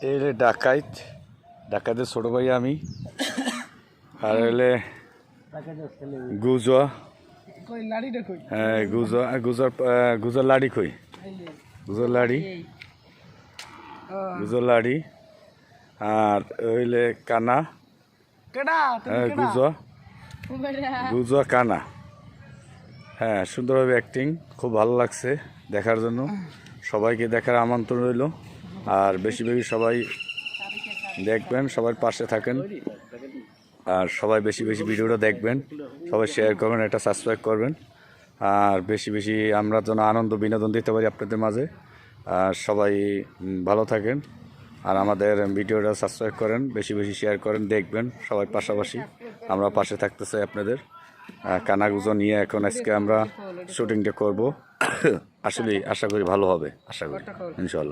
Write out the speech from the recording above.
এই ডাকাইত ডাকাতের ছোট ভাই আমি আর হলে গুজা হ্যাঁ গুজর লাড়ি কই গুজর লাড়ি আর হইলে কানা গুজা কানা। হ্যাঁ, সুন্দরভাবে অ্যাক্টিং, খুব ভালো লাগছে দেখার জন্য। সবাইকে দেখার আমন্ত্রণ রইল। আর বেশি বেশি সবাই দেখবেন, সবার পাশে থাকেন আর সবাই বেশি বেশি ভিডিওটা দেখবেন, সবাই শেয়ার করবেন, এটা সাবস্ক্রাইব করবেন। আর বেশি বেশি আমরা যেন আনন্দ বিনোদন দিতে পারি আপনাদের মাঝে। আর সবাই ভালো থাকেন আর আমাদের ভিডিওটা সাবস্ক্রাইব করেন, বেশি বেশি শেয়ার করেন, দেখবেন সবাই পাশাপাশি। আমরা পাশে থাকতে চাই আপনাদের। কানাগুজো নিয়ে এখন আজকে আমরা শুটিংটা করব। আসলে আশা করি ভালো হবে, আশা করি ইনশাল্লাহ।